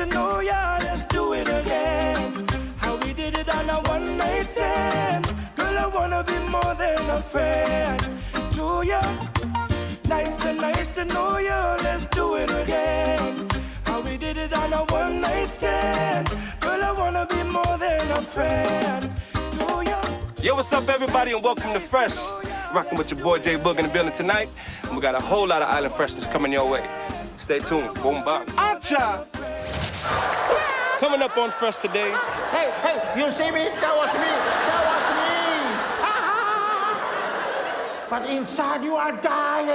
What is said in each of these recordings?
to know ya, let's do it again. How we did it on a one night stand. Girl, I wanna be more than a friend to ya. Nice to know ya, let's do it again. How we did it on a one night stand. Girl, I wanna be more than a friend to ya. Yo, what's up, everybody, and welcome to Fresh. Rocking with your boy J Boog in the building tonight, and we got a whole lot of island freshness coming your way. Stay tuned. Boom, bang. Acha! Coming up on Fresh today. Hey, you see me? That was me. But inside you are dying.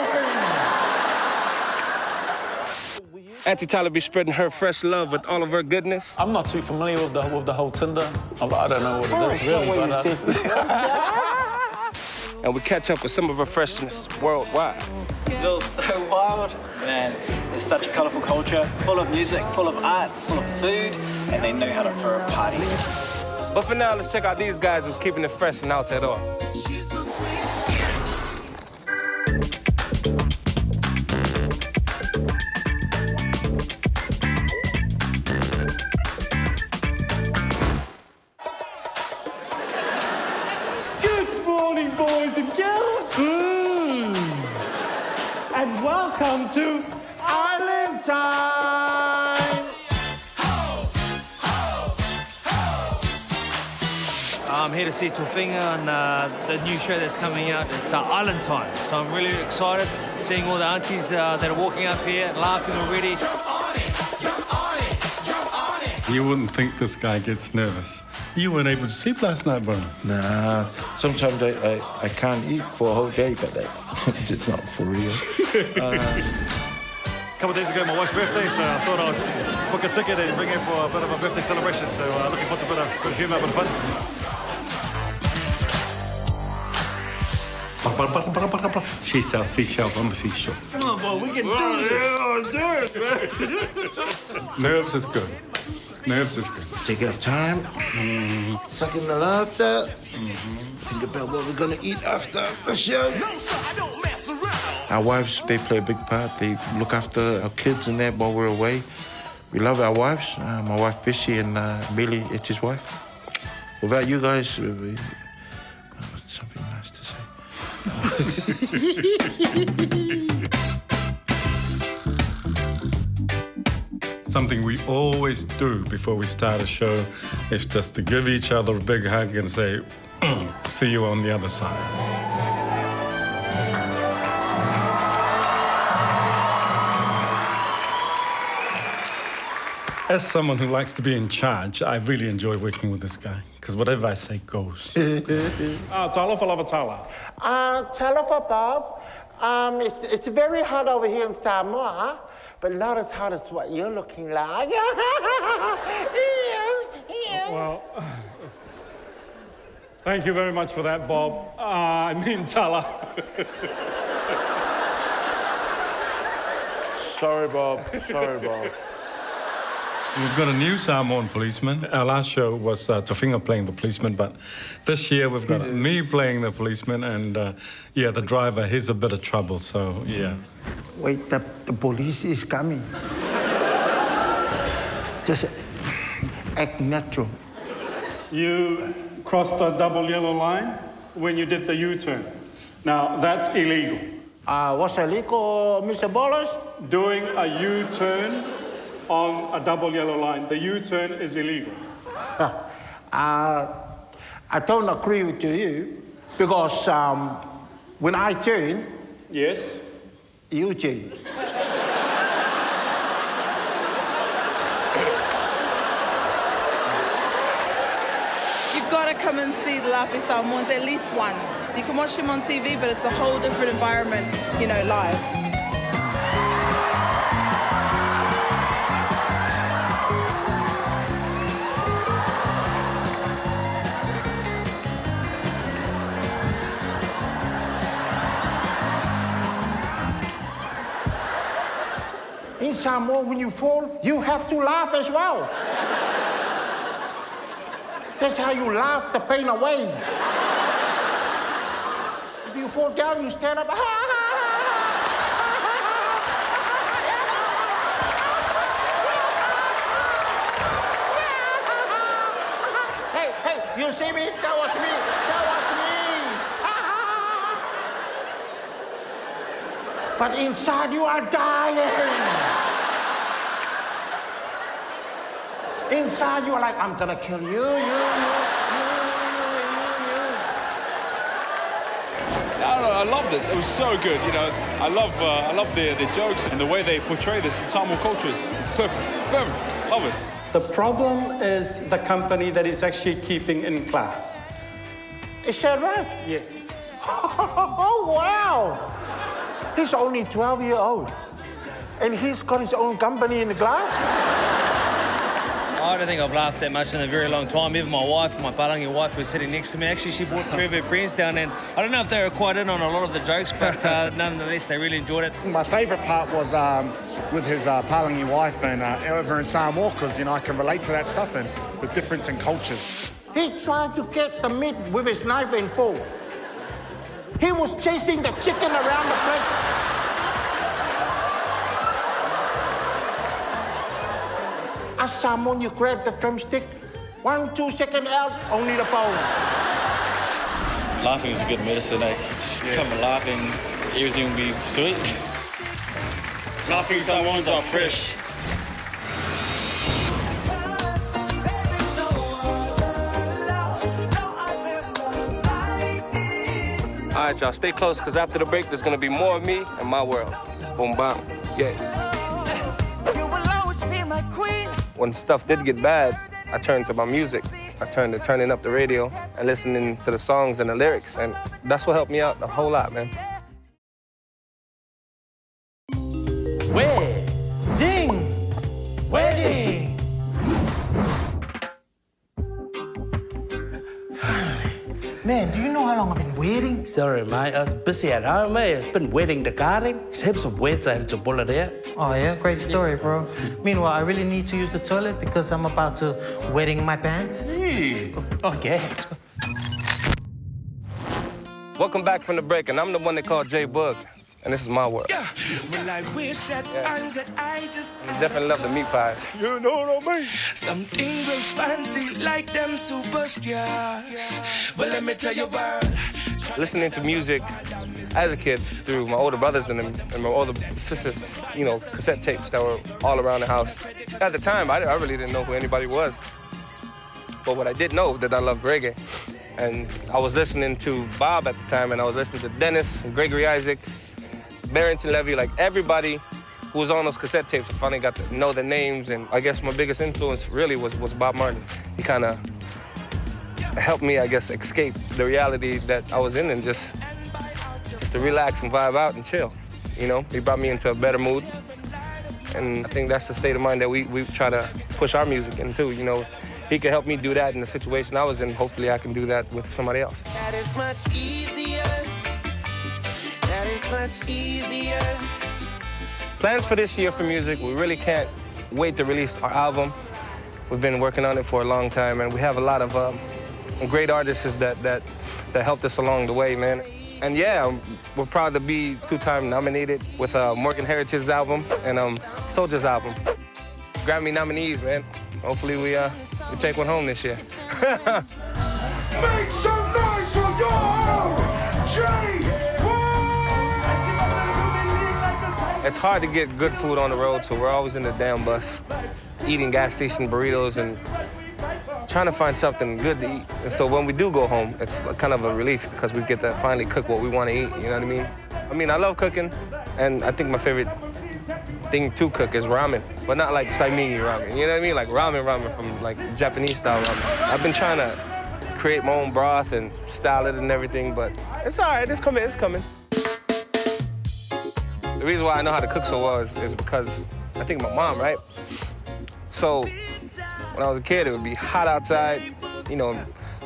Aunty Tala be spreading her fresh love with all of her goodness. I'm not too familiar with the whole Tinder. I don't know what it is really, but And we catch up with some of her freshness worldwide. Brazil's so wild, man. It's such a colourful culture, full of music, full of art, full of food, and they know how to throw a party. But for now, let's check out these guys who's keeping it fresh and out at all. Boys and girls, and welcome to Island Time. I'm here to see Tofinga on the new show that's coming out. It's Island Time, so I'm really excited seeing all the aunties that are walking up here, laughing already. You wouldn't think this guy gets nervous. You weren't able to sleep last night, bro. Nah, sometimes I can't eat for a whole day, but it's not for real. A couple of days ago, my wife's birthday, so I thought I'd book a ticket and bring her for a bit of a birthday celebration. So looking forward to a bit of humour, a bit of fun. She sells seashells on the seashore. Come on, boy, we can do this. Nerves is good. Nerves is good. Take our time, suck in the laughter, think about what we're gonna eat after the show. Our wives, they play a big part. They look after our kids and that while we're away. We love our wives. My wife, Bissy, and Millie, it's his wife. Without you guys, something nice to say. Something we always do before we start a show is just to give each other a big hug and say, see you on the other side. As someone who likes to be in charge, I really enjoy working with this guy, because whatever I say goes. Tala for Tala. Tala for Bob. It's very hot over here in Samoa, but not as hot as what you're looking like. Well, thank you very much for that, Bob. I mean, Tala. Sorry, Bob. We've got a new Samoan policeman. Our last show was Tofinga playing the policeman, but this year we've got me playing the policeman, and the driver, he's a bit of trouble, so yeah. Wait, the police is coming. Just act natural. You crossed the double yellow line when you did the U-turn. Now, that's illegal. What's illegal, Mr. Bolas? Doing a U-turn on a double yellow line. The U-turn is illegal. I don't agree with you because when I turn, yes, you turn. You've got to come and see the Laughing Samoans at least once. You can watch them on TV, but it's a whole different environment, live. In Samoa, when you fall, you have to laugh as well. That's how you laugh the pain away. If you fall down, you stand up. But inside you are dying. Inside you are like, I'm gonna kill you. I loved it. It was so good, you know. I love the jokes and the way they portray this Samoan culture. It's perfect. It's perfect. Love it. The problem is the company that is actually keeping in class. Is that right? Yes. Oh, wow. He's only 12 years old. And he's got his own company in the glass? I don't think I've laughed that much in a very long time. Even my wife, my palangi wife, was sitting next to me. Actually, she brought 3 of her friends down, and I don't know if they were quite in on a lot of the jokes, but nonetheless, they really enjoyed it. My favourite part was with his palangi wife and over in Samoa, because, you know, I can relate to that stuff and the difference in cultures. He tried to get the meat with his knife and fork. He was chasing the chicken around the place. As Samoan, you grab the drumstick, 1, 2 seconds else, only the bone. Laughing is a good medicine, eh? Just come and laugh and everything will be sweet. Laughing Samoans are fresh. All right, y'all, stay close, because after the break, there's going to be more of me and my world. Boom, bam. Yeah. When stuff did get bad, I turned to my music. I turned to turning up the radio and listening to the songs and the lyrics, and that's what helped me out a whole lot, man. Wedding! Man, do you know how long I've been waiting? Sorry, mate. I was busy at home, mate. It's been waiting the garden. Heaps of wets I have to pull it out. Oh, yeah? Great story, bro. Meanwhile, I really need to use the toilet because I'm about to wetting my pants. Let's go. Okay. Let's go. Welcome back from the break, and I'm the one they call J Boog, and this is my world. Yeah. Well, I wish at times that I just definitely love the meat pies. You know what I mean? Something real fancy like them superstars. Well, let me tell you about listening to music as a kid through my older brothers and my older sisters, you know, cassette tapes that were all around the house. At the time, I really didn't know who anybody was. But what I did know that I loved reggae. And I was listening to Bob at the time, and I was listening to Dennis and Gregory Isaac, Barrington Levy, like everybody who was on those cassette tapes. I finally got to know the names, and I guess my biggest influence really was Bob Marley. He kind of helped me, I guess, escape the reality that I was in and just to relax and vibe out and chill. You know, he brought me into a better mood, and I think that's the state of mind that we try to push our music into, you know. He could help me do that in the situation I was in. Hopefully I can do that with somebody else. That is much easier. That is much easier. Plans for this year for music, we really can't wait to release our album. We've been working on it for a long time, and we have a lot of great artists that helped us along the way, man. And yeah, we're proud to be 2-time nominated with Morgan Heritage's album and Soldier's album. Grammy nominees, man. Hopefully we take one home this year. Make some noise for your J Boog! It's hard to get good food on the road, so we're always in the damn bus, eating gas station burritos and trying to find something good to eat. And so when we do go home, it's kind of a relief because we get to finally cook what we want to eat, you know what I mean? I mean, I love cooking, and I think my favorite thing to cook is ramen, but not like saimigi ramen, you know what I mean? Like ramen from like Japanese style ramen. I've been trying to create my own broth and style it and everything, but it's all right, it's coming. The reason why I know how to cook so well is because I think my mom, right? So when I was a kid, it would be hot outside, you know,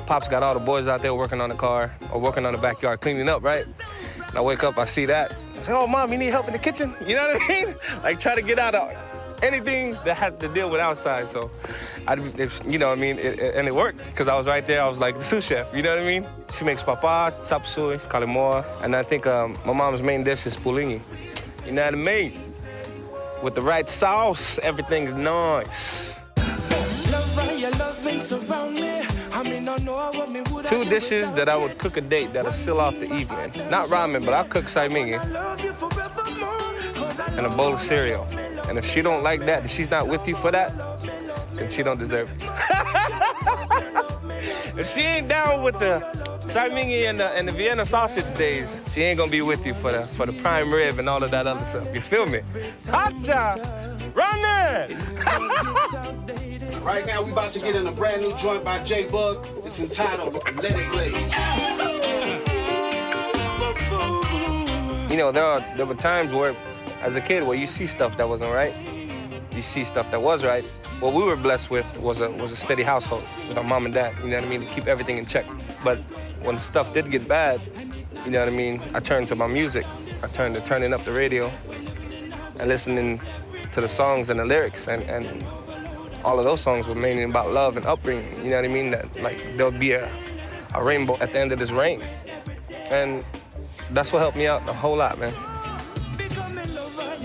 Pops got all the boys out there working on the car or working on the backyard, cleaning up, right? And I wake up, I see that. I say, oh, Mom, you need help in the kitchen? You know what I mean? Like, try to get out of anything that had to deal with outside. So, you know what I mean? And it worked, because I was right there. I was like the sous chef, you know what I mean? She makes papa, sapsui, kalimoa, and I think my mom's main dish is pulingi. You know what I mean? With the right sauce, everything's nice. 2 dishes that I would cook a date that'll seal off the evening. Not ramen, but I'll cook saimigi. and a bowl of cereal. And if she don't like that, if she's not with you for that, then she don't deserve it. If she ain't down with the Saimingi and the Vienna sausage days, she ain't gonna be with you for the prime rib and all of that other stuff. You feel me? Hacha! Run it! Right now, we about to get in a brand new joint by J Boog. It's entitled Let It Blaze. You know, there were times where, as a kid, where you see stuff that wasn't right, you see stuff that was right. What we were blessed with was a steady household with our mom and dad, you know what I mean, to keep everything in check. But when stuff did get bad, you know what I mean, I turned to my music. I turned to turning up the radio and listening to the songs and the lyrics, and all of those songs were mainly about love and upbringing, you know what I mean, that like there'll be a rainbow at the end of this rain. And that's what helped me out a whole lot, man.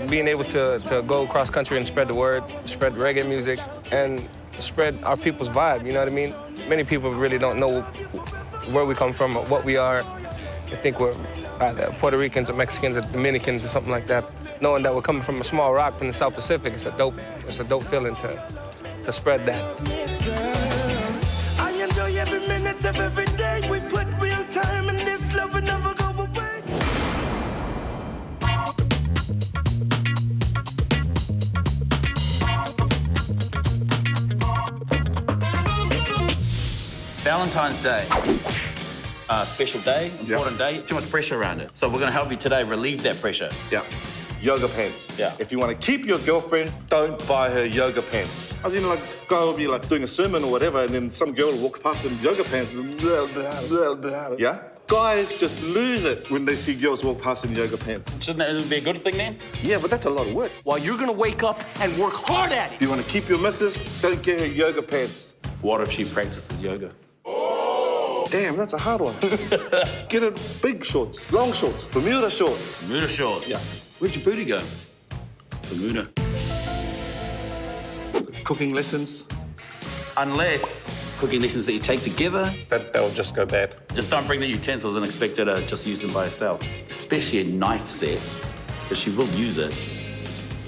Being able to go cross country and spread the word, spread reggae music, and spread our people's vibe, you know what I mean? Many people really don't know where we come from or what we are. They think we're either Puerto Ricans or Mexicans or Dominicans or something like that. Knowing that we're coming from a small rock from the South Pacific, it's a dope feeling to spread that. I enjoy every minute of every day. We put real time in this love and never go away. Valentine's Day. Special day, important day, too much pressure around it. So we're gonna help you today relieve that pressure. Yeah. Yoga pants. Yeah. If you want to keep your girlfriend, don't buy her yoga pants. As in, like, guy will be like doing a sermon or whatever, and then some girl will walk past in yoga pants. Yeah? Guys just lose it when they see girls walk past in yoga pants. Shouldn't that be a good thing then? Yeah, but that's a lot of work. Well, you're gonna wake up and work hard at it. If you want to keep your missus, don't get her yoga pants. What if she practices yoga? Damn, that's a hard one. Get her big shorts, long shorts, Bermuda shorts. Bermuda shorts. Yeah. Where'd your booty go? Bermuda. Cooking lessons. Unless cooking lessons that you take together. That'll just go bad. Just don't bring the utensils and expect her to just use them by herself. Especially a knife set, but she will use it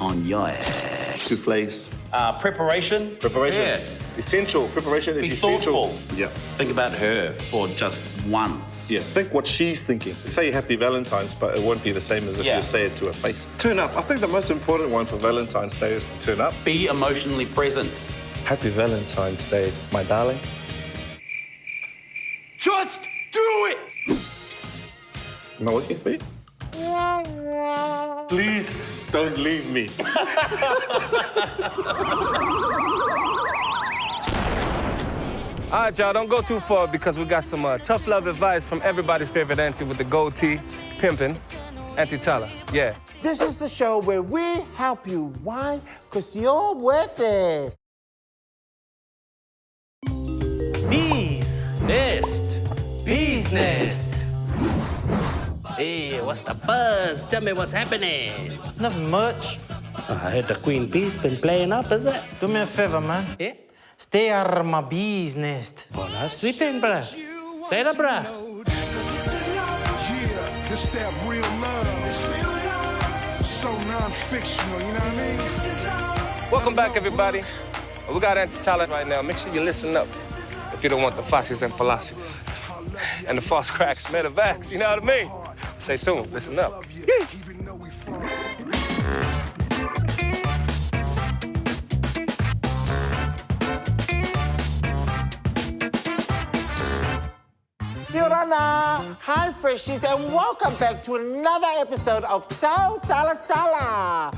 on your ass. Souffles. Preparation. Preparation. Yeah. Essential. Preparation is essential. Thoughtful. Yeah. Think about her for just once. Yeah. Think what she's thinking. Say Happy Valentine's, but it won't be the same as if you say it to her face. Turn up. I think the most important one for Valentine's Day is to turn up. Be emotionally present. Happy Valentine's Day, my darling. Just do it! Not working for you? Please don't leave me. All right, y'all, don't go too far because we got some tough love advice from everybody's favorite auntie with the gold tee, pimpin', Aunty Tala. Yeah. This is the show where we help you. Why? Because you're worth it. Bees nest. Bees nest. Hey, what's the buzz? Tell me what's happening. Nothing much. I heard the queen bee's been playing up, is it? Do me a favor, man. Yeah? Stay out of my bees nest. Oh, that's sweet thing, bruh. Later, bruh. Yeah, this that real love. So non-fictional, you know what I mean? Welcome back, everybody. We got Aunty Tala right now. Make sure you listen up if you don't want the foxes and philosophies and the false cracks, medevacs, you know what I mean? Stay tuned, listen up. Yorana, hi freshies, and welcome back to another episode of TAUTALALATALA.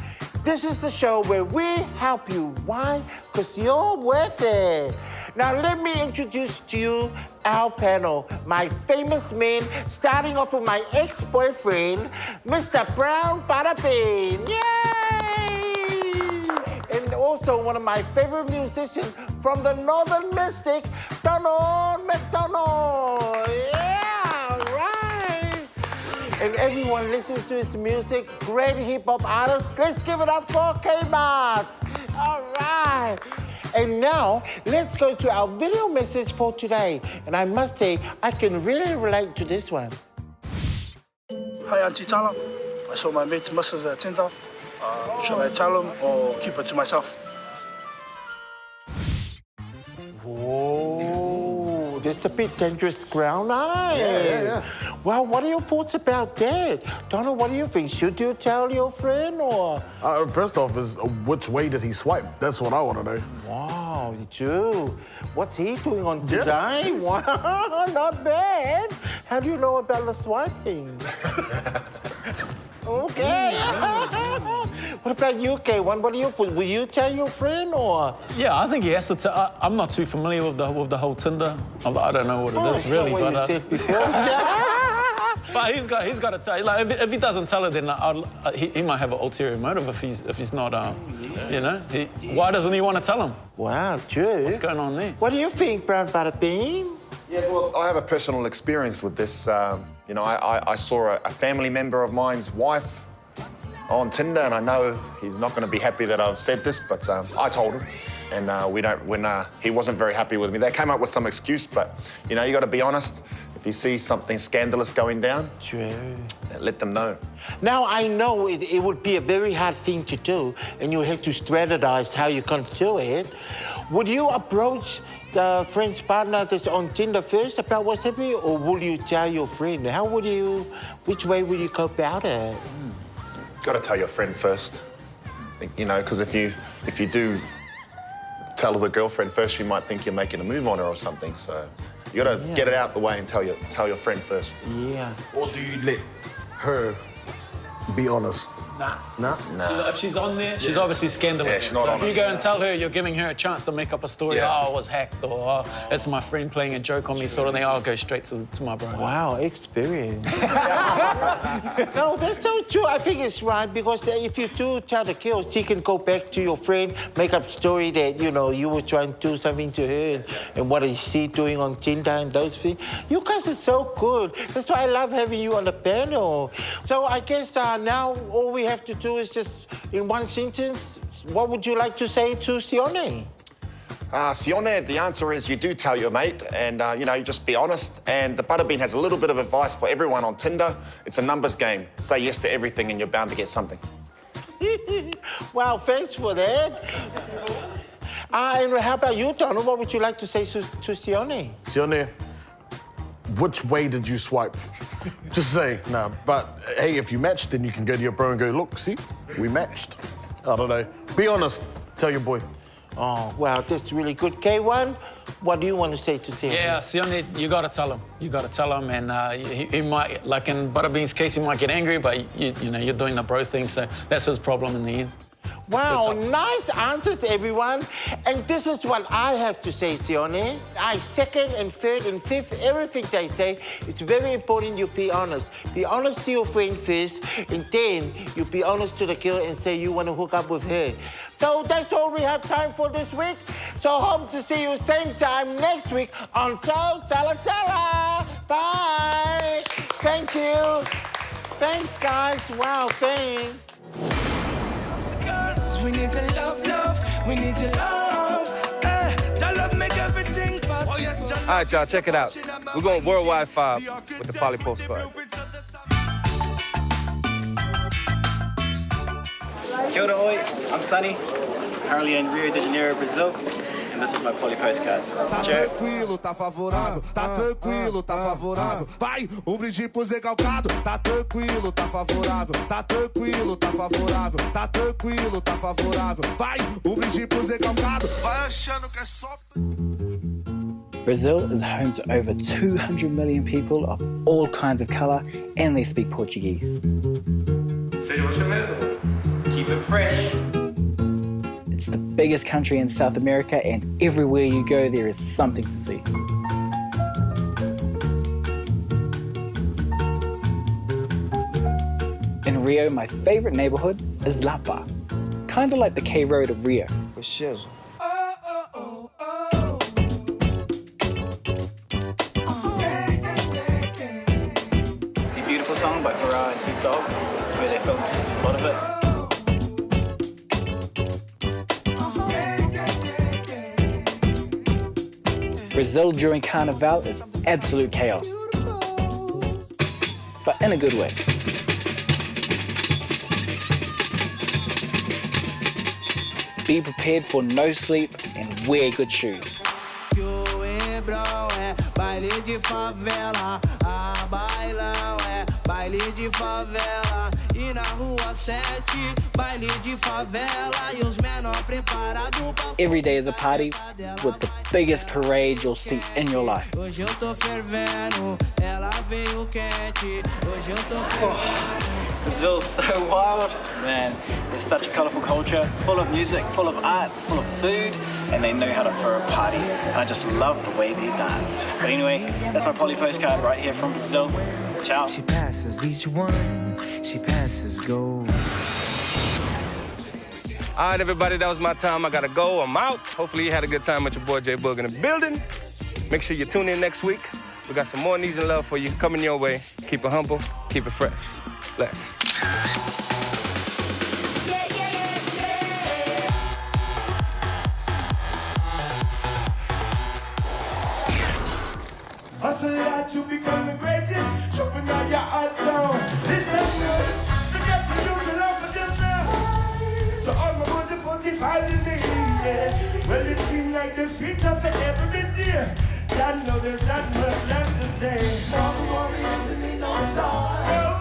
This is the show where we help you. Why? Because you're worth it. Now let me introduce to you our panel, my famous men, starting off with my ex-boyfriend, Mr. Brown Butterbean. Yay! And also one of my favorite musicians from the Northern Mystic, Donald McDonald. Yeah, right. And everyone listens to his music, great hip-hop artist. Let's give it up for Kmart. All right. And now, let's go to our video message for today. And I must say, I can really relate to this one. Hi, Aunty Tala. I saw my mate, Mrs. Tinta. Shall I tell him or keep it to myself? Whoa, that's a bit dangerous ground, eh? Yeah. Well, what are your thoughts about that? Donna, what do you think? Should you tell your friend or? First off is which way did he swipe? That's what I want to know. Wow, Drew, what's he doing on today? Wow, not bad. How do you know about the swiping? Okay. What about you, K1? What do you think? Will you tell your friend or? Yeah, I think he has to tell. I'm not too familiar with the whole Tinder. I don't know what it is really, what but. you said before. But he's got to tell. Like if he doesn't tell her, then he might have an ulterior motive if he's not. You know, why doesn't he want to tell him? Wow, Drew. What's going on there? What do you think, Brown Butter Bean? Yeah, well, I have a personal experience with this. You know, I saw a family member of mine's wife on Tinder, and I know he's not going to be happy that I've said this, but I told him, and he wasn't very happy with me. They came up with some excuse, but you know, you got to be honest. If you see something scandalous going down, let them know. Now, I know it would be a very hard thing to do, and you have to strategize how you're going to do it. Would you approach the friend's partner that's on Tinder first about what's happening, or will you tell your friend? Which way would you go about it? Got to tell your friend first. You know, because if you do tell the girlfriend first, she might think you're making a move on her or something. So you got to get it out the way and tell your friend first. Yeah. Or do you let her be honest? Nah. If she's on there, she's obviously scandalous. Yeah, she's not honest. If you go and tell her, you're giving her a chance to make up a story. Yeah. Oh, I was hacked, or oh, it's my friend playing a joke on me, sort of thing. I'll go straight to my brother. Wow, experience. No, that's so true. I think it's right, because if you do tell the girl, she can go back to your friend, make up a story that, you know, you were trying to do something to her, and what is she doing on Tinder and those things. You guys are so good. That's why I love having you on the panel. So I guess now all we have to do is just, in one sentence, what would you like to say to Sione? Sione, the answer is you do tell your mate, and you know, you just be honest. And the Butterbean has a little bit of advice for everyone on Tinder. It's a numbers game. Say yes to everything, and you're bound to get something. Wow, thanks for that. And how about you, Donald? What would you like to say to Sione? Sione, which way did you swipe? Just say, no, but hey, if you matched, then you can go to your bro and go, look, see, we matched. I don't know. Be honest. Tell your boy. Oh, wow, that's really good. K1, what do you want to say to Sione? Yeah, Sione, you got to tell him. You got to tell him, and he might, like in Butterbean's case, he might get angry, but you know, you're doing the bro thing, so that's his problem in the end. Wow, nice answers, everyone. And this is what I have to say, Sione. Second and third and fifth, everything they say, it's very important you be honest. Be honest to your friend first, and then you be honest to the girl and say you want to hook up with her. So that's all we have time for this week. So hope to see you same time next week on TAUTALALATALA. Bye. Thank you. Thanks, guys. Wow, thanks. We need your love, we need your love. Your love make everything possible. All right, y'all, check it out. We're going worldwide 5 with the Poly Postcards. Kia ora oi, I'm Sunny, currently in Rio de Janeiro, Brazil, and this is my Poly Postcard. Tá tranquilo, tá favorável, tá tranquilo, tá favorável. Vai, brinde pro Zé Calcado. Tá tranquilo, tá favorável, tá tranquilo, tá favorável. Tá tranquilo, tá favorável. Vai, brinde pro Zé Calcado. Vai achando que é só. Brazil is home to over 200 million people of all kinds of colour, and they speak Portuguese. Seja você mesmo. Keep it fresh. It's the biggest country in South America, and everywhere you go, there is something to see. In Rio, my favorite neighborhood is Lapa, kind of like the K Road of Rio. Preciso. The Beautiful song by Farah and Snoop Dogg. This is where they filmed a lot of it. Brazil during Carnival is absolute chaos, but in a good way. be prepared for no sleep and wear good shoes. Baile de favela, bailão baile de favela. E na rua 7, baile de favela. E os menor preparado pra... Every day is a party with the biggest parade you'll see in your life. Hoje eu tô fervendo, ela veio quente. Hoje eu tô fervendo. Brazil's so wild, man. It's such a colourful culture, full of music, full of art, full of food, and they know how to throw a party. And I just love the way they dance. But anyway, that's my Poly Postcard right here from Brazil. Ciao. She passes each one, she passes gold. All right, everybody, that was my time. I gotta go. I'm out. Hopefully you had a good time with your boy J Boog in the building. Make sure you tune in next week. We got some more news and love for you coming your way. Keep it humble, keep it fresh. Bless. Hustle hard to become the greatest. Showing all your art down. Listen good. Forget the usual love for them now. So all my body 45 in me, yeah. Well, it seems like this beat up for every day. God know there's not much left to say. No warriors and no stars.